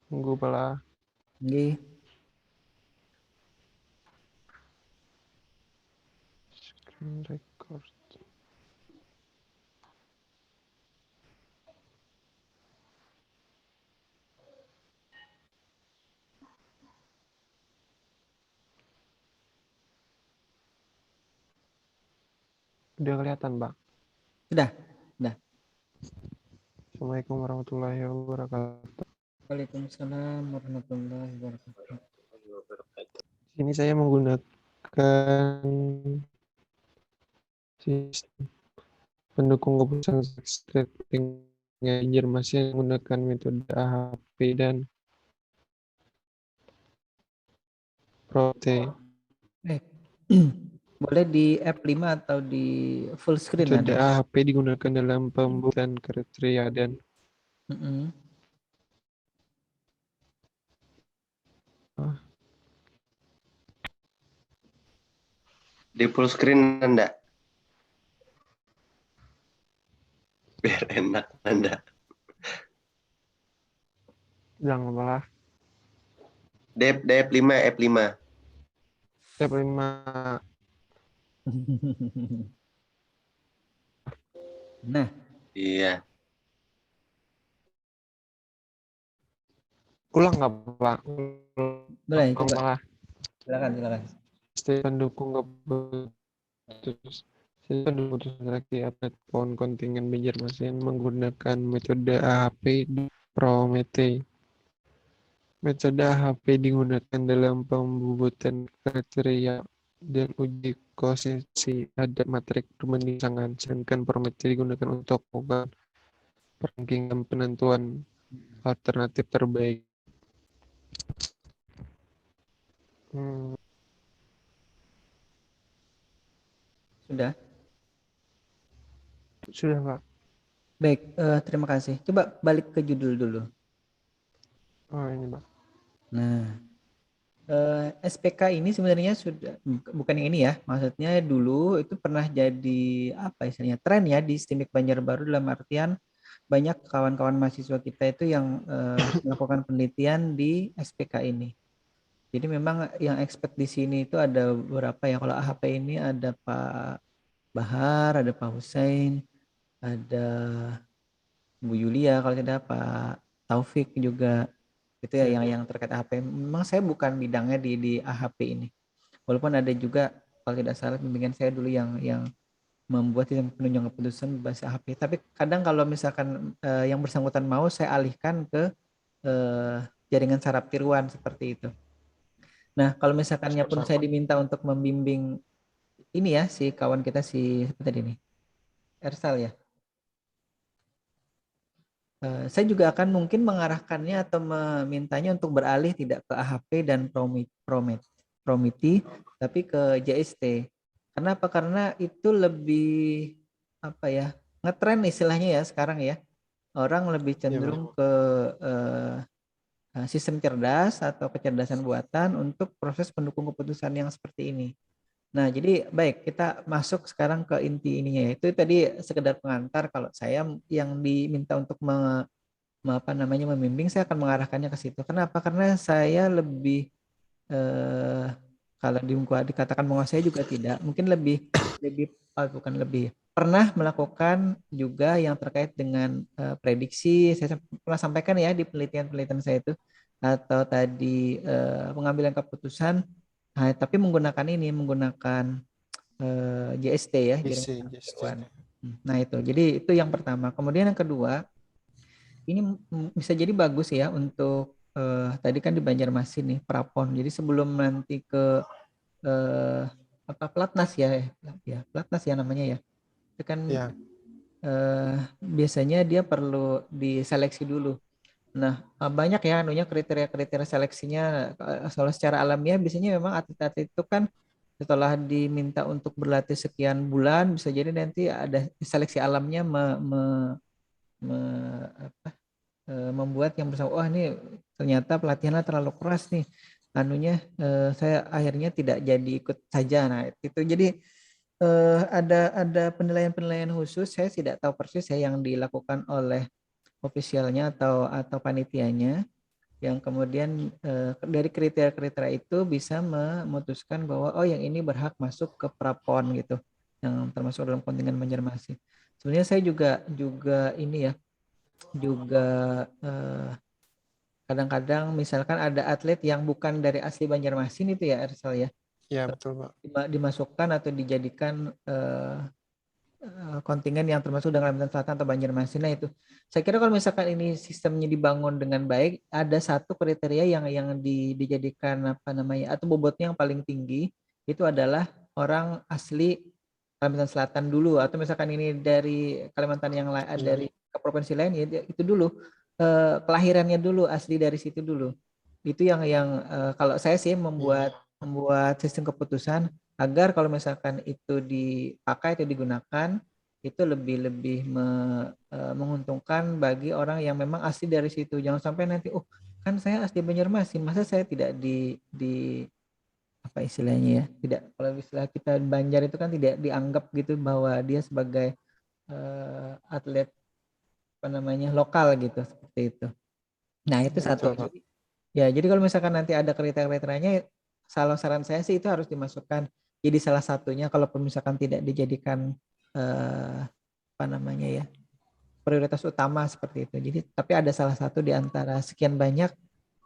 Tunggu pala. Nggih. Screen record. Udah kelihatan, Pak. Sudah. Sudah. Assalamualaikum warahmatullahi wabarakatuh. Waalaikumsalam warahmatullahi wabarakatuh. Ini saya menggunakan sistem pendukung keputusan stretching masih menggunakan metode AHP dan PROT. Boleh di F5 atau di full screen Metode ada. AHP digunakan dalam pembuatan kriteria dan Di full screen Anda. Biar enak Anda. jangan malah F5. F5 Nah, Iya. ulang nggak Pak? boleh coba. Malah Silakan. pendukung keputusan lagi atlet PON kontingen Banjarmasin menggunakan metode AHP dan PROMETE. Metode AHP digunakan dalam pembuatan kriteria dan uji konsistensi terhadap materi perbandingan, sedangkan PROMETE digunakan untuk melakukan perankingan penentuan alternatif terbaik. Sudah Pak. Baik, terima kasih. Coba balik ke judul dulu. Oh ini Pak. Nah, SPK ini sebenarnya sudah bukan yang ini ya. Maksudnya dulu itu pernah jadi apa istilahnya tren ya di STIMIK Banjarbaru, dalam artian banyak kawan-kawan mahasiswa kita itu yang melakukan penelitian di SPK ini. Jadi memang yang expert di sini itu ada beberapa ya. Kalau AHP ini ada Pak Bahar, ada Pak Hussein, ada Bu Yulia, kalau tidak Pak Taufik juga. Itu ya yang terkait AHP. Memang saya bukan bidangnya di AHP ini. Walaupun ada juga kalau tidak salah bimbingan saya dulu yang membuat sistem penunjang keputusan berbasis AHP. Tapi kadang kalau misalkan yang bersangkutan mau, saya alihkan ke jaringan saraf tiruan seperti itu. Nah, kalau misalkannya pun saya diminta untuk membimbing ini ya, si kawan kita si apa tadi nih, Ersal ya. Saya juga akan mungkin mengarahkannya atau memintanya untuk beralih tidak ke AHP dan Promiti, tapi ke JST. Kenapa? Karena itu lebih apa ya, ngetren istilahnya ya sekarang ya. Orang lebih cenderung ke sistem cerdas atau kecerdasan buatan untuk proses pendukung keputusan yang seperti ini. Nah, jadi baik, kita masuk sekarang ke inti ininya. Itu tadi sekedar pengantar. Kalau saya yang diminta untuk membimbing, saya akan mengarahkannya ke situ. Kenapa? Karena saya lebih kalau dikatakan menguasai juga tidak, mungkin bukan lebih pernah melakukan juga yang terkait dengan prediksi. Saya pernah sampaikan ya di penelitian saya itu, atau tadi pengambilan keputusan, tapi menggunakan JST ya, jaringan. Nah itu, jadi itu yang pertama. Kemudian yang kedua, ini bisa jadi bagus ya untuk tadi kan di Banjarmasin nih prapon. Jadi sebelum nanti ke apa pelatnas ya, pelatnas ya namanya ya. Itu kan Ya, biasanya dia perlu diseleksi dulu. Nah, banyak ya anunya kriteria-kriteria seleksinya. Kalau secara alamiah biasanya memang atlet-atlet itu kan setelah diminta untuk berlatih sekian bulan, bisa jadi nanti ada seleksi alamnya apa, membuat yang bersama, wah ini ternyata pelatihannya terlalu keras nih, anunya saya akhirnya tidak jadi ikut saja. Nah itu jadi ada penilaian-penilaian khusus, saya tidak tahu persis ya yang dilakukan oleh ofisialnya atau panitianya, yang kemudian dari kriteria-kriteria itu bisa memutuskan bahwa oh yang ini berhak masuk ke prapon gitu, yang termasuk dalam kontingen Banjarmasin. Sebenarnya saya juga ini ya, juga kadang-kadang misalkan ada atlet yang bukan dari asli Banjarmasin itu ya Ersel ya, ya betul Pak. dimasukkan atau dijadikan kontingen yang termasuk dengan Kalimantan Selatan atau Banjarmasin. Nah itu, saya kira kalau misalkan ini sistemnya dibangun dengan baik, ada satu kriteria yang dijadikan apa namanya atau bobotnya yang paling tinggi itu adalah orang asli Kalimantan Selatan dulu, atau misalkan ini dari Kalimantan yang lain, Ya. dari provinsi lain ya itu dulu, kelahirannya dulu, asli dari situ dulu. Itu yang kalau saya sih membuat sistem keputusan agar kalau misalkan itu dipakai atau digunakan itu lebih menguntungkan bagi orang yang memang asli dari situ. Jangan sampai nanti kan saya asli Banjarmasin, masa saya tidak di apa istilahnya ya, tidak, kalau istilah kita Banjar itu kan tidak dianggap gitu bahwa dia sebagai atlet apa namanya lokal gitu, seperti itu. Nah itu satu. Betul Pak. Ya, jadi kalau misalkan nanti ada kriteria-kriterianya, saran saya sih itu harus dimasukkan. Jadi salah satunya kalau misalkan tidak dijadikan apa namanya ya, prioritas utama seperti itu. Jadi tapi ada salah satu di antara sekian banyak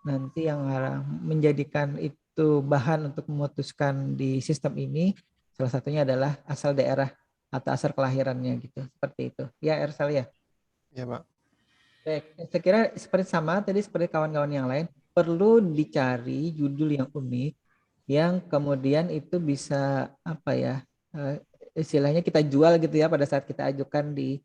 nanti yang menjadikan itu bahan untuk memutuskan di sistem ini. Salah satunya adalah asal daerah atau asal kelahirannya gitu. Seperti itu. Ya, Ersal ya. Ya Pak. Baik, saya kira seperti sama tadi seperti kawan-kawan yang lain, perlu dicari judul yang unik yang kemudian itu bisa apa ya, istilahnya kita jual gitu ya pada saat kita ajukan di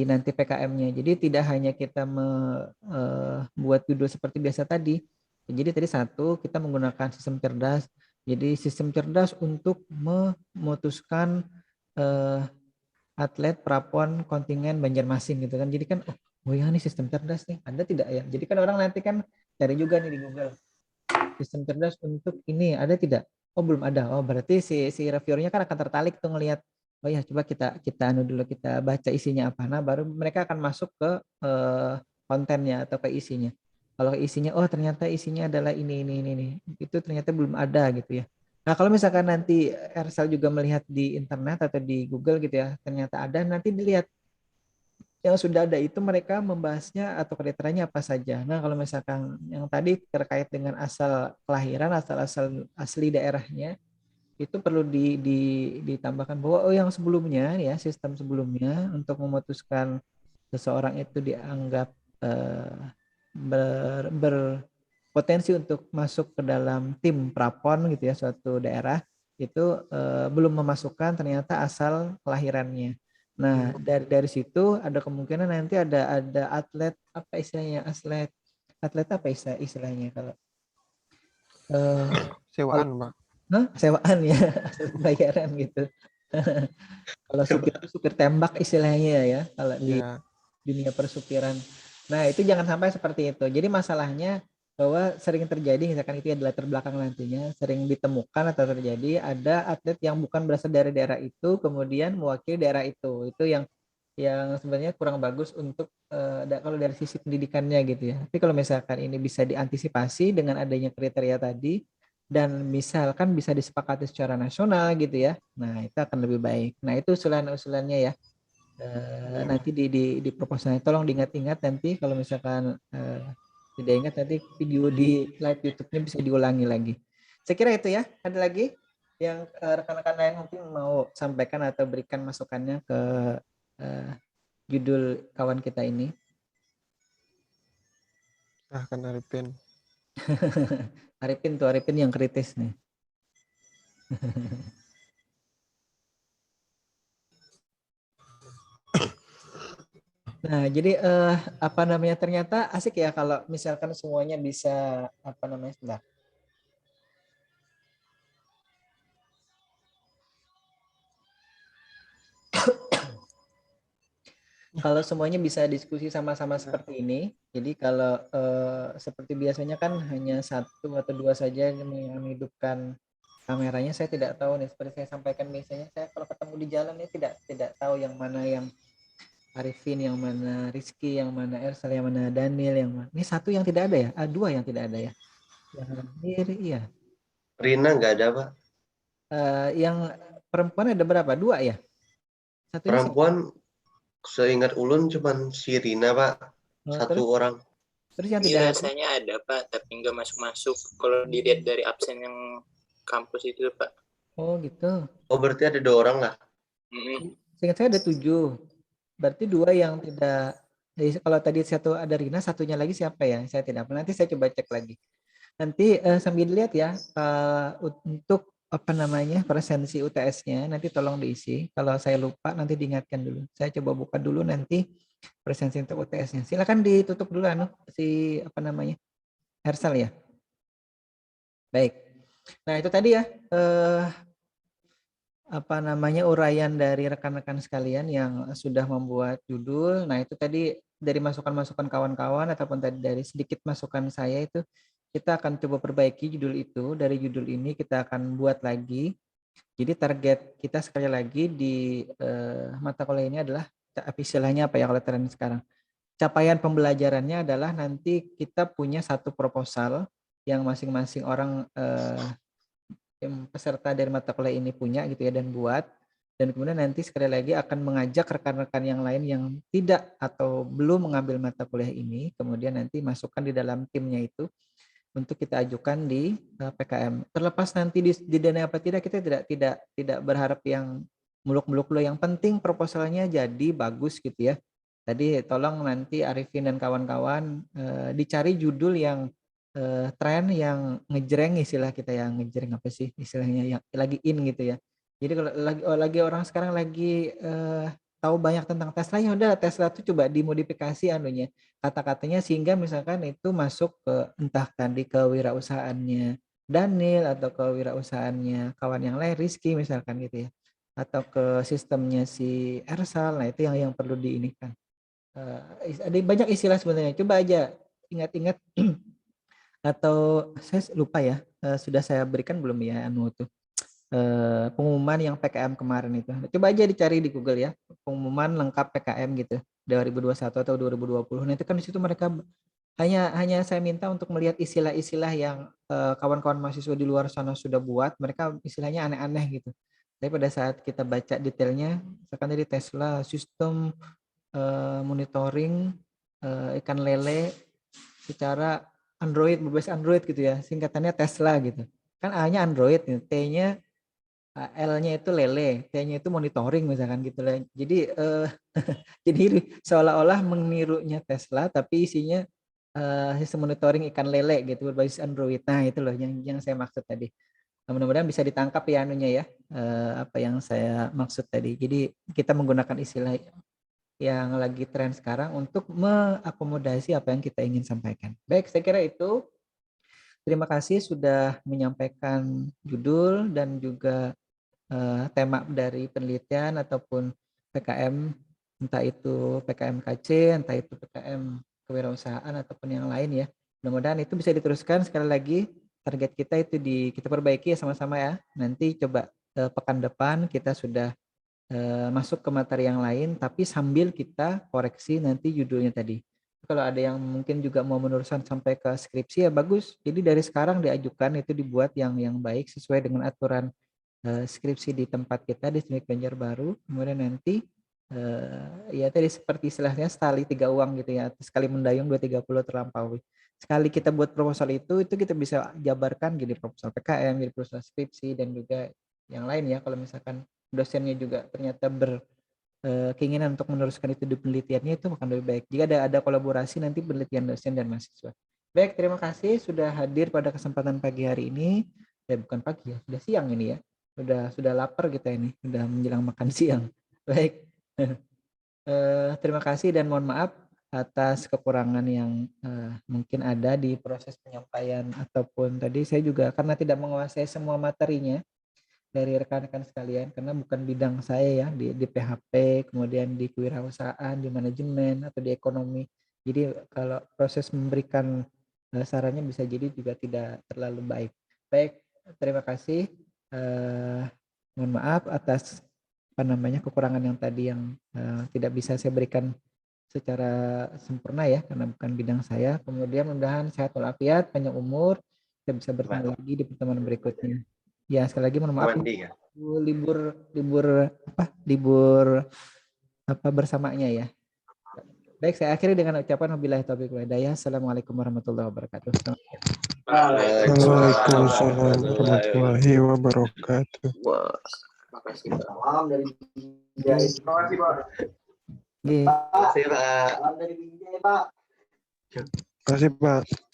nanti PKM-nya. Jadi tidak hanya kita membuat judul seperti biasa tadi. Jadi tadi satu, kita menggunakan sistem cerdas. Jadi sistem cerdas untuk memutuskan atlet prapon kontingen Banjarmasin gitu kan. Jadi kan oh ya nih sistem cerdas nih, ada tidak ya? Jadi kan orang nanti kan cari juga nih di Google. Sistem cerdas untuk ini ada tidak? Oh belum ada. Oh berarti si reviewernya kan akan tertarik tuh ngelihat. Oh ya coba kita anu dulu, kita baca isinya apa. Nah baru mereka akan masuk ke kontennya atau ke isinya. Kalau isinya oh ternyata isinya adalah ini. Itu ternyata belum ada gitu ya. Nah kalau misalkan nanti Ersal juga melihat di internet atau di Google gitu ya, ternyata ada, nanti dilihat yang sudah ada itu mereka membahasnya atau kriterianya apa saja. Nah, kalau misalkan yang tadi terkait dengan asal kelahiran, asal asli daerahnya, itu perlu ditambahkan bahwa yang sebelumnya ya, sistem sebelumnya untuk memutuskan seseorang itu dianggap berpotensi untuk masuk ke dalam tim prapon gitu ya suatu daerah, itu belum memasukkan ternyata asal kelahirannya. Nah, dari situ ada kemungkinan nanti ada atlet apa istilahnya, atlet apa istilahnya kalau Sewaan Pak. sewaan ya, bayaran gitu. Kalau supir tembak istilahnya ya kalau di Ya. dunia persupiran. Nah, itu jangan sampai seperti itu. Jadi masalahnya bahwa sering terjadi, misalkan itu adalah terbelakang nantinya, sering ditemukan atau terjadi ada atlet yang bukan berasal dari daerah itu, kemudian mewakili daerah itu. Itu yang sebenarnya kurang bagus untuk kalau dari sisi pendidikannya gitu ya. Tapi kalau misalkan ini bisa diantisipasi dengan adanya kriteria tadi, dan misalkan bisa disepakati secara nasional gitu ya, nah itu akan lebih baik. Nah itu usulan-usulannya ya. Nanti di proposalnya tolong diingat-ingat nanti kalau misalkan tidak ingat nanti video di live YouTube-nya bisa diulangi lagi. Saya kira itu ya. Ada lagi yang rekan-rekan lain mungkin mau sampaikan atau berikan masukannya ke judul kawan kita ini? Silahkan Arifin. Arifin yang kritis nih. Nah, jadi apa namanya, ternyata asik ya kalau misalkan semuanya bisa apa namanya, sebentar. Kalau semuanya bisa diskusi sama-sama seperti ini, jadi kalau seperti biasanya kan hanya satu atau dua saja yang menghidupkan kameranya, saya tidak tahu nih, seperti saya sampaikan biasanya, saya kalau ketemu di jalan ini tidak tahu yang mana yang Arifin, yang mana Rizky, yang mana Ersal, yang mana Daniel, yang mana. Ini satu yang tidak ada ya? Dua yang tidak ada ya? Yang hadir, iya. Rina nggak ada, Pak. Yang perempuan ada berapa? Dua ya? Satunya siapa? Perempuan seingat ulun cuman si Rina, Pak. Satu Terus, orang. terus yang tidak ada? Biasanya ada Pak, tapi nggak masuk-masuk. Kalau dilihat dari absen yang kampus itu Pak. Oh gitu. Oh, berarti ada 2 orang lah. Seingat saya ada 7. Berarti 2 yang tidak. Jadi kalau tadi satu ada Rina, satunya lagi siapa ya? Saya tidak. Nanti saya coba cek lagi. Nanti sambil lihat ya, untuk apa namanya, presensi UTS-nya nanti tolong diisi. Kalau saya lupa nanti diingatkan dulu. Saya coba buka dulu nanti presensi untuk UTS-nya. Silakan ditutup dulu si apa namanya, Hersal ya. Baik. Nah itu tadi ya apa namanya, uraian dari rekan-rekan sekalian yang sudah membuat judul. Nah itu tadi dari masukan-masukan kawan-kawan ataupun tadi dari sedikit masukan saya itu, kita akan coba perbaiki judul itu. Dari judul ini kita akan buat lagi. Jadi target kita sekali lagi di mata kuliah ini adalah, istilahnya apa ya kalau tren sekarang, capaian pembelajarannya adalah nanti kita punya satu proposal yang masing-masing orang peserta dari mata kuliah ini punya gitu ya, dan buat, dan kemudian nanti sekali lagi akan mengajak rekan-rekan yang lain yang tidak atau belum mengambil mata kuliah ini, kemudian nanti masukkan di dalam timnya itu untuk kita ajukan di PKM. Terlepas nanti di dana apa tidak, kita tidak berharap yang muluk-muluk loh, yang penting proposalnya jadi bagus gitu ya. Tadi tolong nanti Arifin dan kawan-kawan dicari judul yang tren, yang ngejreng, istilah kita yang ngejreng apa sih istilahnya, yang lagi in gitu ya. Jadi kalau lagi orang sekarang lagi tahu banyak tentang Tesla, ya udah Tesla tuh coba dimodifikasi anunya, kata-katanya, sehingga misalkan itu masuk ke entah tadi kewirausahaannya Daniel atau kewirausahaannya kawan yang lain, Rizky misalkan gitu ya, atau ke sistemnya si Ersal. Nah itu yang perlu diinikan. Ada banyak istilah sebenarnya, coba aja ingat-ingat. Atau saya lupa ya, sudah saya berikan belum ya tuh pengumuman yang PKM kemarin itu. Coba aja dicari di Google ya, pengumuman lengkap PKM gitu 2021 atau 2020. Nah itu kan di situ mereka hanya saya minta untuk melihat istilah-istilah yang kawan-kawan mahasiswa di luar sana sudah buat, mereka istilahnya aneh-aneh gitu. Tapi pada saat kita baca detailnya, misalkan dari Tesla, sistem monitoring ikan lele secara Android, berbasis Android gitu ya, singkatannya Tesla gitu. Kan A-nya Android, T-nya L-nya itu lele, T-nya itu monitoring misalkan gitu lah. Jadi jadi seolah-olah menirunya Tesla tapi isinya sistem monitoring ikan lele gitu berbasis Android. Nah, itu loh yang saya maksud tadi. Nah, mudah-mudahan bisa ditangkap ya anunya ya, apa yang saya maksud tadi. Jadi kita menggunakan istilah yang lagi tren sekarang untuk mengakomodasi apa yang kita ingin sampaikan. Baik, saya kira itu. Terima kasih sudah menyampaikan judul dan juga tema dari penelitian ataupun PKM, entah itu PKM KC, entah itu PKM kewirausahaan ataupun yang lain ya. Mudah-mudahan itu bisa diteruskan. Sekali lagi target kita itu kita perbaiki ya sama-sama ya. Nanti coba pekan depan kita sudah masuk ke materi yang lain, tapi sambil kita koreksi nanti judulnya tadi. Kalau ada yang mungkin juga mau meneruskan sampai ke skripsi ya bagus. Jadi dari sekarang diajukan, itu dibuat yang baik sesuai dengan aturan skripsi di tempat kita di SMIK Banjarbaru. Kemudian nanti ya tadi seperti istilahnya sekali 3 uang gitu ya, sekali mendayung 230 terlampaui. Sekali kita buat proposal itu kita bisa jabarkan jadi proposal PKM, jadi proposal skripsi dan juga yang lain ya. Kalau misalkan dosennya juga ternyata keinginan untuk meneruskan itu di penelitiannya, itu akan lebih baik jika ada kolaborasi nanti penelitian dosen dan mahasiswa. Baik, terima kasih sudah hadir pada kesempatan pagi hari ini. Bukan pagi ya, sudah siang ini ya. Sudah lapar kita ini, sudah menjelang makan siang. Baik. Terima kasih dan mohon maaf atas kekurangan yang mungkin ada di proses penyampaian ataupun tadi saya juga karena tidak menguasai semua materinya dari rekan-rekan sekalian karena bukan bidang saya ya di PHP, kemudian di kewirausahaan, di manajemen atau di ekonomi. Jadi kalau proses memberikan sarannya bisa jadi juga tidak terlalu baik. Baik, terima kasih. Mohon maaf atas kekurangan yang tadi yang tidak bisa saya berikan secara sempurna ya karena bukan bidang saya. Kemudian mudah-mudahan sehat walafiat, panjang umur, kita bisa bertemu lagi di pertemuan berikutnya. Ya, sekali lagi mohon maaf libur bersamanya ya. Baik, saya akhiri dengan ucapan wabillahi taufiq wal hidayah. Assalamualaikum warahmatullahi wabarakatuh. Waalaikumsalam warahmatullahi wabarakatuh. Makasih Pak. Salam dari Binjai. Terima kasih Pak. Terima kasih Pak. Salam dari Binjai Pak. Terima kasih Pak.